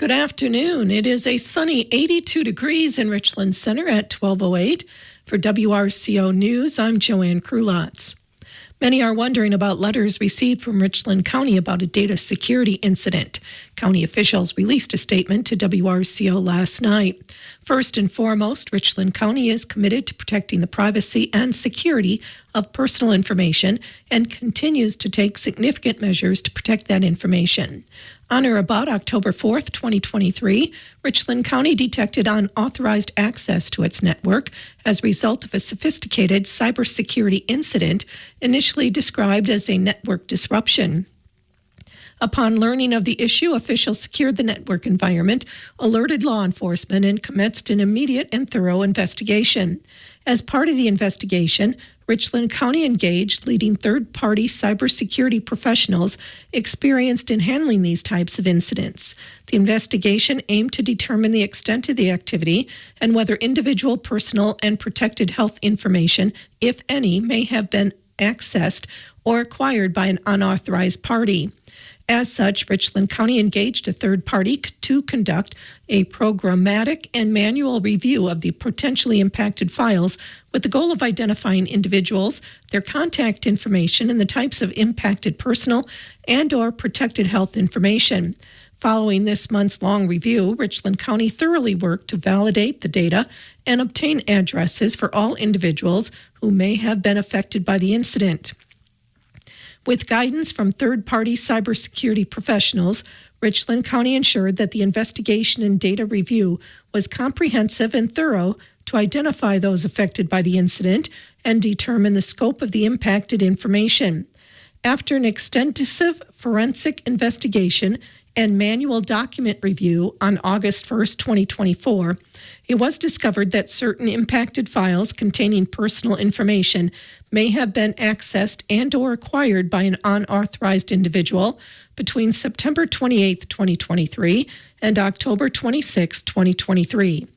Good afternoon. It is a sunny 82 degrees in Richland Center at 12:08. For WRCO News, I'm Joanne Krulotz. Many are wondering about letters received from Richland County about a data security incident. County officials released a statement to WRCO last night. First and foremost, Richland County is committed to protecting the privacy and security of personal information and continues to take significant measures to protect that information. On or about October 4th, 2023, Richland County detected unauthorized access to its network as a result of a sophisticated cybersecurity incident initially described as a network disruption. Upon learning of the issue, officials secured the network environment, alerted law enforcement, and commenced an immediate and thorough investigation. As part of the investigation, Richland County engaged leading third-party cybersecurity professionals experienced in handling these types of incidents. The investigation aimed to determine the extent of the activity and whether individual personal and protected health information, if any, may have been accessed or acquired by an unauthorized party. As such, Richland County engaged a third party to conduct a programmatic and manual review of the potentially impacted files with the goal of identifying individuals, their contact information, and the types of impacted personal and/or protected health information. Following this months-long review, Richland County thoroughly worked to validate the data and obtain addresses for all individuals who may have been affected by the incident. With guidance from third-party cybersecurity professionals, Richland County ensured that the investigation and data review was comprehensive and thorough to identify those affected by the incident and determine the scope of the impacted information. After an extensive forensic investigation and manual document review on August 1st, 2024, it was discovered that certain impacted files containing personal information may have been accessed and/or acquired by an unauthorized individual between September 28, 2023 and October 26, 2023.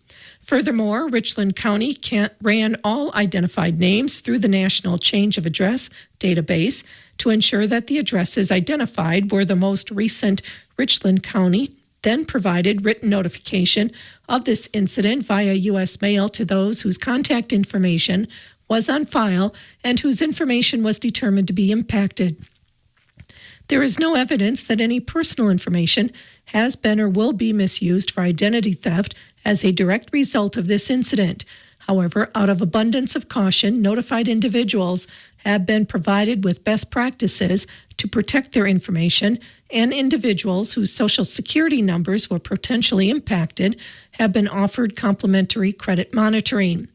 Furthermore, Richland County ran all identified names through the National Change of Address database to ensure that the addresses identified were the most recent. Richland County then provided written notification of this incident via U.S. mail to those whose contact information was on file and whose information was determined to be impacted. There is no evidence that any personal information has been or will be misused for identity theft as a direct result of this incident. However, out of abundance of caution, notified individuals have been provided with best practices to protect their information, and individuals whose Social Security numbers were potentially impacted have been offered complimentary credit monitoring.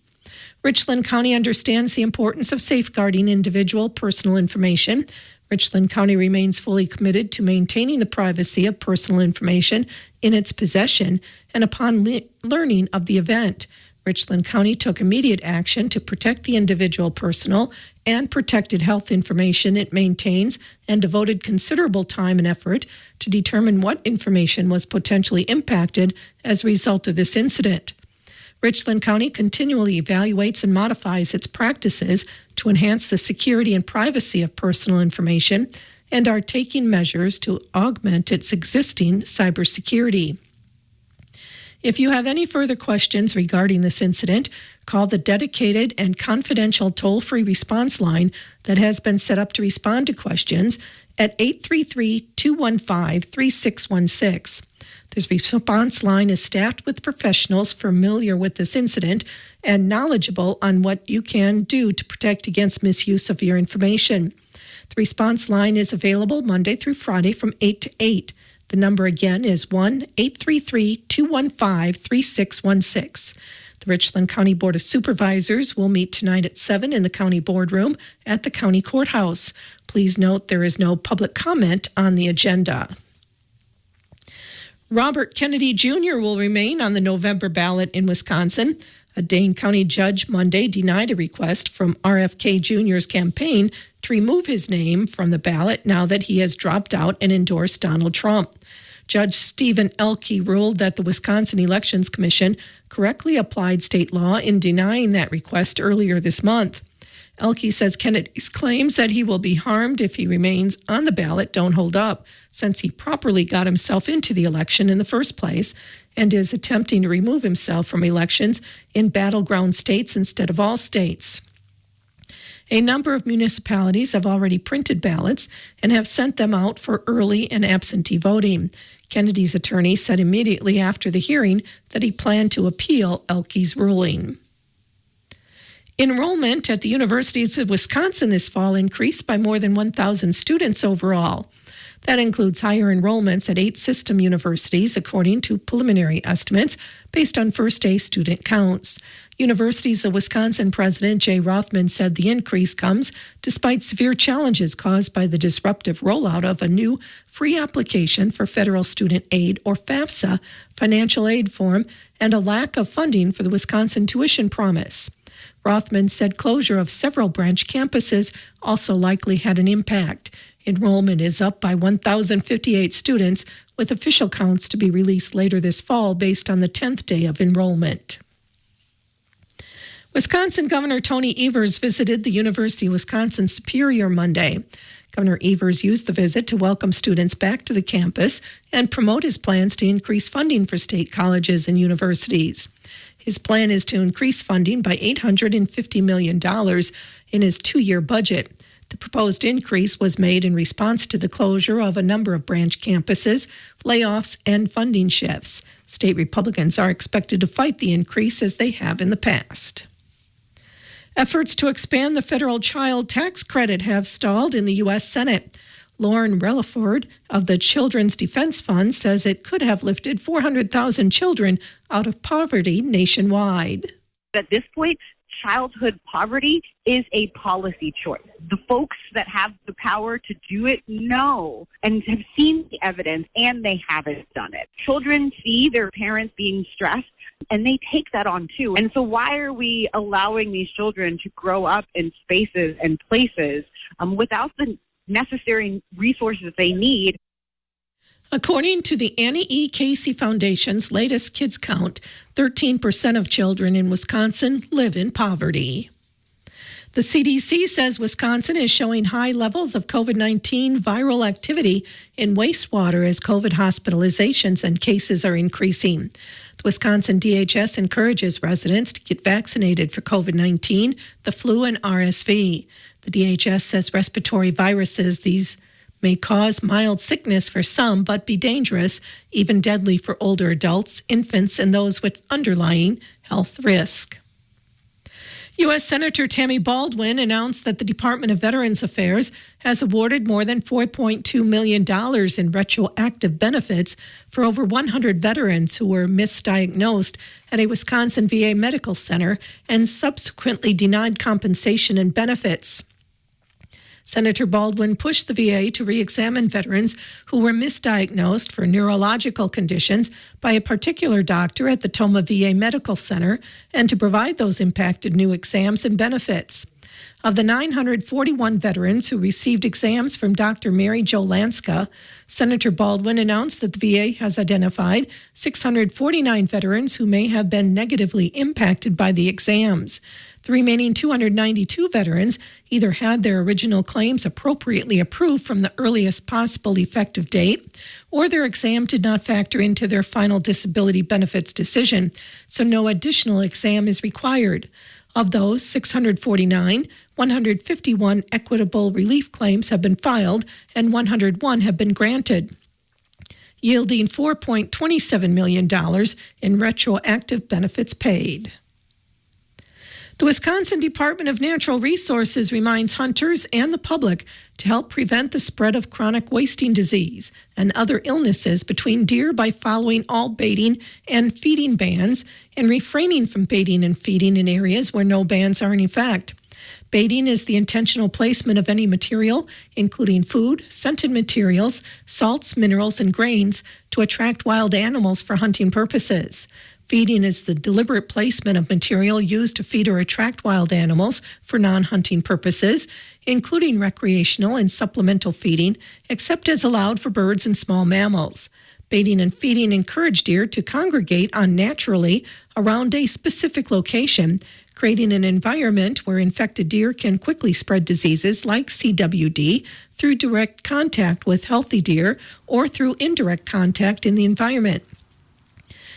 Richland County understands the importance of safeguarding individual personal information. Richland County remains fully committed to maintaining the privacy of personal information in its possession, and upon learning of the event, Richland County took immediate action to protect the individual personal and protected health information it maintains and devoted considerable time and effort to determine what information was potentially impacted as a result of this incident. Richland County continually evaluates and modifies its practices to enhance the security and privacy of personal information and are taking measures to augment its existing cybersecurity. If you have any further questions regarding this incident, call the dedicated and confidential toll-free response line that has been set up to respond to questions at 833-215-3616. This response line is staffed with professionals familiar with this incident and knowledgeable on what you can do to protect against misuse of your information. The response line is available Monday through Friday from 8 to 8. The number again is 1-833-215-3616. The Richland County Board of Supervisors will meet tonight at 7 in the county boardroom at the county courthouse. Please note there is no public comment on the agenda. Robert Kennedy Jr. will remain on the November ballot in Wisconsin. A Dane County judge Monday denied a request from RFK Jr.'s campaign to remove his name from the ballot now that he has dropped out and endorsed Donald Trump. Judge Stephen Elke ruled that the Wisconsin Elections Commission correctly applied state law in denying that request earlier this month. Elke says Kennedy's claims that he will be harmed if he remains on the ballot don't hold up, since he properly got himself into the election in the first place and is attempting to remove himself from elections in battleground states instead of all states. A number of municipalities have already printed ballots and have sent them out for early and absentee voting. Kennedy's attorney said immediately after the hearing that he planned to appeal Elke's ruling. Enrollment at the universities of Wisconsin this fall increased by more than 1,000 students overall. That includes higher enrollments at 8 system universities, according to preliminary estimates based on first-day student counts. Universities of Wisconsin President Jay Rothman said the increase comes despite severe challenges caused by the disruptive rollout of a new free application for federal student aid, or FAFSA, financial aid form, and a lack of funding for the Wisconsin tuition promise. Rothman said closure of several branch campuses also likely had an impact. Enrollment is up by 1,058 students, with official counts to be released later this fall based on the 10th day of enrollment. Wisconsin Governor Tony Evers visited the University of Wisconsin Superior Monday. Governor Evers used the visit to welcome students back to the campus and promote his plans to increase funding for state colleges and universities. His plan is to increase funding by $850 million in his 2-year budget. The proposed increase was made in response to the closure of a number of branch campuses, layoffs, and funding shifts. State Republicans are expected to fight the increase as they have in the past. Efforts to expand the federal child tax credit have stalled in the U.S. Senate. Lauren Relaford of the Children's Defense Fund says it could have lifted 400,000 children out of poverty nationwide. At this point, childhood poverty is a policy choice. The folks that have the power to do it know and have seen the evidence, and they haven't done it. Children see their parents being stressed, and they take that on too. And so why are we allowing these children to grow up in spaces and places without the necessary resources they need? According to the Annie E. Casey Foundation's latest Kids Count, 13% of children in Wisconsin live in poverty. The CDC says Wisconsin is showing high levels of COVID-19 viral activity in wastewater as COVID hospitalizations and cases are increasing. The Wisconsin DHS encourages residents to get vaccinated for COVID-19, the flu, and RSV. The DHS says respiratory viruses, these may cause mild sickness for some, but be dangerous, even deadly for older adults, infants, and those with underlying health risk. U.S. Senator Tammy Baldwin announced that the Department of Veterans Affairs has awarded more than $4.2 million in retroactive benefits for over 100 veterans who were misdiagnosed at a Wisconsin VA medical center and subsequently denied compensation and benefits. Senator Baldwin pushed the VA to re-examine veterans who were misdiagnosed for neurological conditions by a particular doctor at the Toma VA Medical Center and to provide those impacted new exams and benefits. Of the 941 veterans who received exams from Dr. Mary Jo Lanska, Senator Baldwin announced that the VA has identified 649 veterans who may have been negatively impacted by the exams. The remaining 292 veterans either had their original claims appropriately approved from the earliest possible effective date, or their exam did not factor into their final disability benefits decision, so no additional exam is required. Of those 649, 151 equitable relief claims have been filed and 101 have been granted, yielding $4.27 million in retroactive benefits paid. The Wisconsin Department of Natural Resources reminds hunters and the public to help prevent the spread of chronic wasting disease and other illnesses between deer by following all baiting and feeding bans and refraining from baiting and feeding in areas where no bans are in effect. Baiting is the intentional placement of any material, including food, scented materials, salts, minerals, and grains, to attract wild animals for hunting purposes. Feeding is the deliberate placement of material used to feed or attract wild animals for non-hunting purposes, including recreational and supplemental feeding, except as allowed for birds and small mammals. Baiting and feeding encourage deer to congregate unnaturally around a specific location, creating an environment where infected deer can quickly spread diseases like CWD through direct contact with healthy deer or through indirect contact in the environment.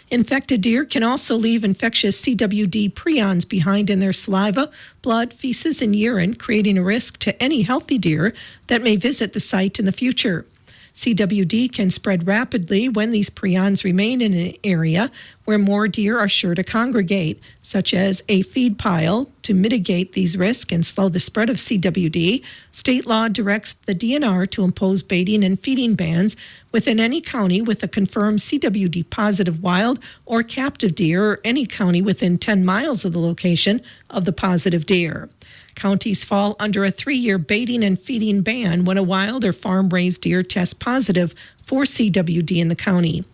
Infected deer can also leave infectious CWD prions behind in their saliva, blood, feces, and urine, creating a risk to any healthy deer that may visit the site in the future. CWD can spread rapidly when these prions remain in an area where more deer are sure to congregate, such as a feed pile. To mitigate these risks and slow the spread of CWD, state law directs the DNR to impose baiting and feeding bans within any county with a confirmed CWD positive wild or captive deer, or any county within 10 miles of the location of the positive deer. Counties fall under a 3-year baiting and feeding ban when a wild or farm-raised deer tests positive for CWD in the county.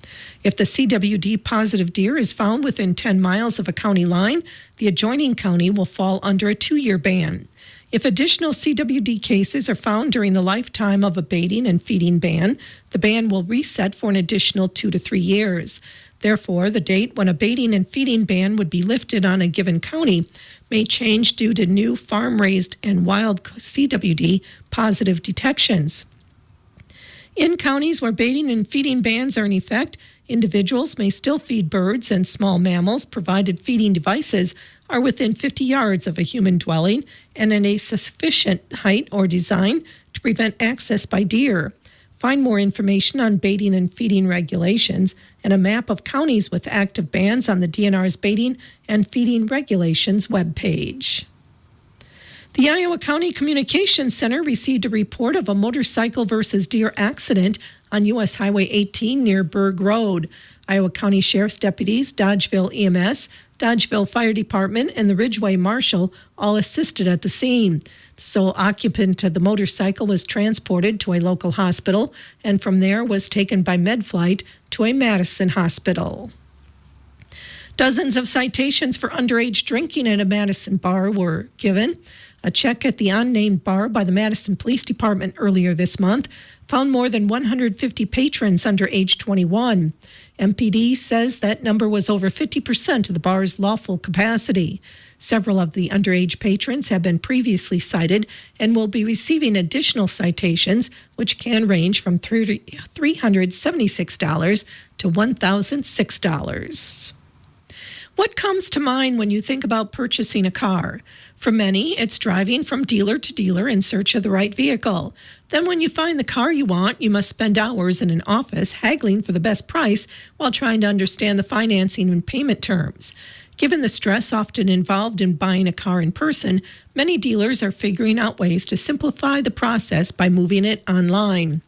If the CWD positive deer is found within 10 miles of a county line, the adjoining county will fall under a 2-year ban. If additional CWD cases are found during the lifetime of a baiting and feeding ban, the ban will reset for an additional 2 to 3 years. Therefore, the date when a baiting and feeding ban would be lifted on a given county may change due to new farm-raised and wild CWD positive detections. In counties where baiting and feeding bans are in effect, individuals may still feed birds and small mammals, provided feeding devices are within 50 yards of a human dwelling and in a sufficient height or design to prevent access by deer. Find more information on baiting and feeding regulations and a map of counties with active bans on the DNR's baiting and feeding regulations webpage. The Iowa County Communications Center received a report of a motorcycle versus deer accident on U.S. Highway 18 near Berg Road. Iowa County Sheriff's deputies, Dodgeville EMS, Dodgeville Fire Department, and the Ridgeway Marshal all assisted at the scene. The sole occupant of the motorcycle was transported to a local hospital and from there was taken by MedFlight to a Madison hospital. Dozens of citations for underage drinking at a Madison bar were given. A check at the unnamed bar by the Madison Police Department earlier this month found more than 150 patrons under age 21. MPD says that number was over 50% of the bar's lawful capacity. Several of the underage patrons have been previously cited and will be receiving additional citations, which can range from $376 to $1,006. What comes to mind when you think about purchasing a car? For many, it's driving from dealer to dealer in search of the right vehicle. Then when you find the car you want, you must spend hours in an office haggling for the best price while trying to understand the financing and payment terms. Given the stress often involved in buying a car in person, many dealers are figuring out ways to simplify the process by moving it online.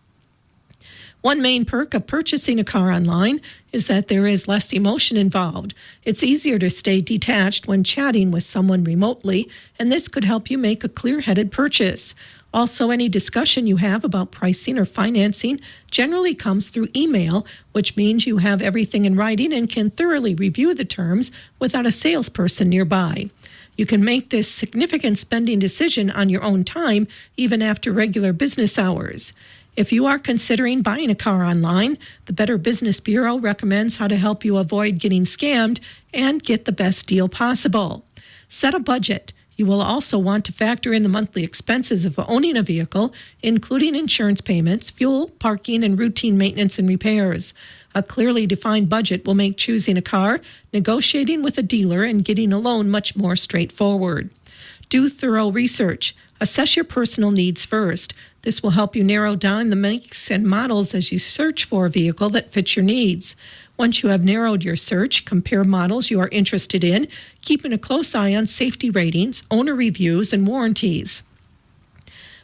One main perk of purchasing a car online is that there is less emotion involved. It's easier to stay detached when chatting with someone remotely, and this could help you make a clear-headed purchase. Also, any discussion you have about pricing or financing generally comes through email, which means you have everything in writing and can thoroughly review the terms without a salesperson nearby. You can make this significant spending decision on your own time, even after regular business hours. If you are considering buying a car online, the Better Business Bureau recommends how to help you avoid getting scammed and get the best deal possible. Set a budget. You will also want to factor in the monthly expenses of owning a vehicle, including insurance payments, fuel, parking, and routine maintenance and repairs. A clearly defined budget will make choosing a car, negotiating with a dealer, and getting a loan much more straightforward. Do thorough research. Assess your personal needs first. This will help you narrow down the makes and models as you search for a vehicle that fits your needs. Once you have narrowed your search, compare models you are interested in, keeping a close eye on safety ratings, owner reviews, and warranties.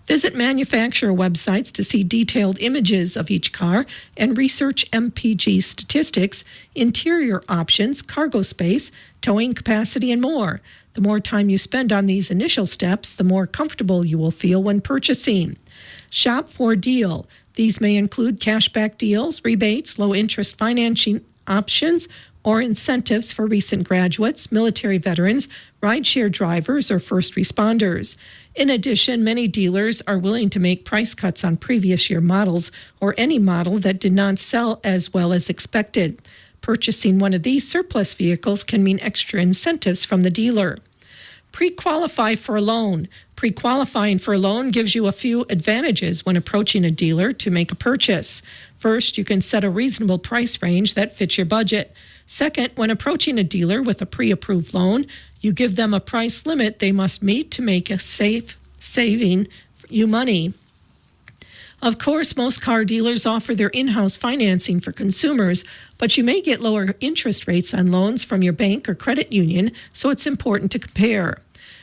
Visit manufacturer websites to see detailed images of each car and research MPG statistics, interior options, cargo space, towing capacity, and more. The more time you spend on these initial steps, the more comfortable you will feel when purchasing. Shop for a deal. These may include cashback deals, rebates, low-interest financing options, or incentives for recent graduates, military veterans, rideshare drivers, or first responders. In addition, many dealers are willing to make price cuts on previous year models or any model that did not sell as well as expected. Purchasing one of these surplus vehicles can mean extra incentives from the dealer. Pre-qualify for a loan. Pre-qualifying for a loan gives you a few advantages when approaching a dealer to make a purchase. First, you can set a reasonable price range that fits your budget. Second, when approaching a dealer with a pre-approved loan, you give them a price limit they must meet to make a safe saving you money. Of course, most car dealers offer their in-house financing for consumers, but you may get lower interest rates on loans from your bank or credit union, so it's important to compare.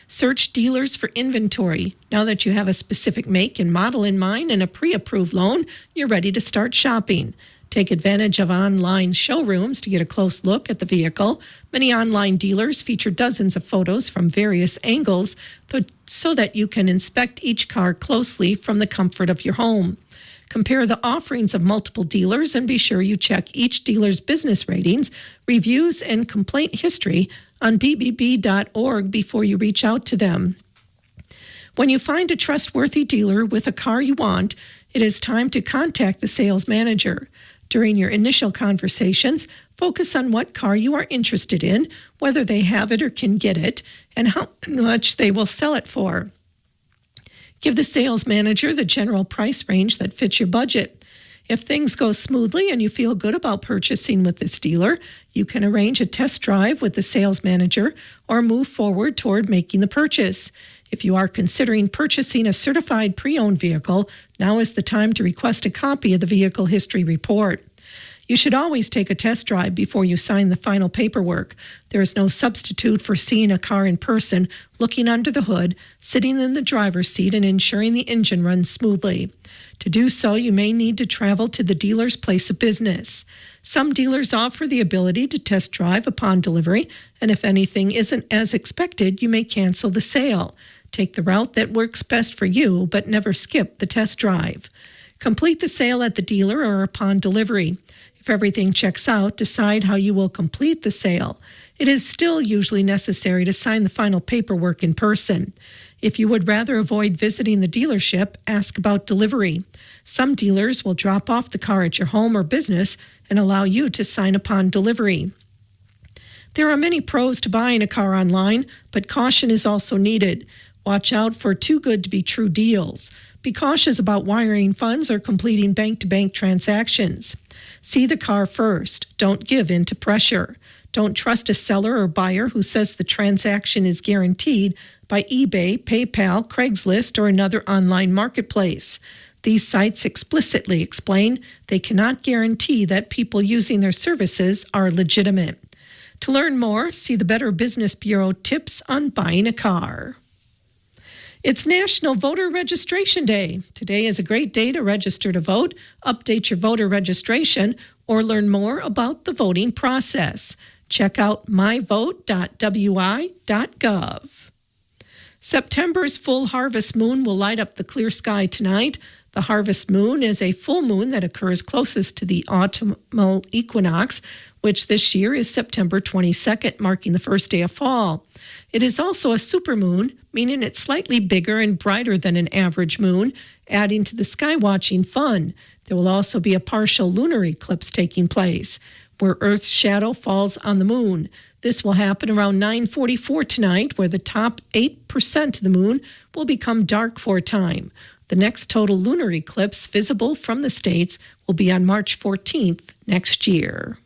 Search dealers for inventory. Now that you have a specific make and model in mind and a pre-approved loan, you're ready to start shopping. Take advantage of online showrooms to get a close look at the vehicle. Many online dealers feature dozens of photos from various angles so that you can inspect each car closely from the comfort of your home. Compare the offerings of multiple dealers and be sure you check each dealer's business ratings, reviews, and complaint history on bbb.org before you reach out to them. When you find a trustworthy dealer with a car you want, it is time to contact the sales manager. During your initial conversations, focus on what car you are interested in, whether they have it or can get it, and how much they will sell it for. Give the sales manager the general price range that fits your budget. If things go smoothly and you feel good about purchasing with this dealer, you can arrange a test drive with the sales manager or move forward toward making the purchase. If you are considering purchasing a certified pre-owned vehicle, now is the time to request a copy of the vehicle history report. You should always take a test drive before you sign the final paperwork. There is no substitute for seeing a car in person, looking under the hood, sitting in the driver's seat, and ensuring the engine runs smoothly. To do so, you may need to travel to the dealer's place of business. Some dealers offer the ability to test drive upon delivery, and if anything isn't as expected, you may cancel the sale. Take the route that works best for you, but never skip the test drive. Complete the sale at the dealer or upon delivery. If everything checks out, decide how you will complete the sale. It is still usually necessary to sign the final paperwork in person. If you would rather avoid visiting the dealership, ask about delivery. Some dealers will drop off the car at your home or business and allow you to sign upon delivery. There are many pros to buying a car online, but caution is also needed. Watch out for too good to be true deals. Be cautious about wiring funds or completing bank-to-bank transactions. See the car first. Don't give in to pressure. Don't trust a seller or buyer who says the transaction is guaranteed by eBay, PayPal, Craigslist, or another online marketplace. These sites explicitly explain they cannot guarantee that people using their services are legitimate. To learn more, see the Better Business Bureau tips on buying a car. It's National Voter Registration Day. Today is a great day to register to vote, update your voter registration, or learn more about the voting process. Check out myvote.wi.gov. September's full harvest moon will light up the clear sky tonight. The harvest moon is a full moon that occurs closest to the autumnal equinox, which this year is September 22nd, marking the first day of fall. It is also a supermoon, meaning it's slightly bigger and brighter than an average moon, adding to the sky watching fun. There will also be a partial lunar eclipse taking place, where Earth's shadow falls on the moon. This will happen around 9:44 tonight, where the top 8% of the moon will become dark for a time. The next total lunar eclipse visible from the States will be on March 14th next year.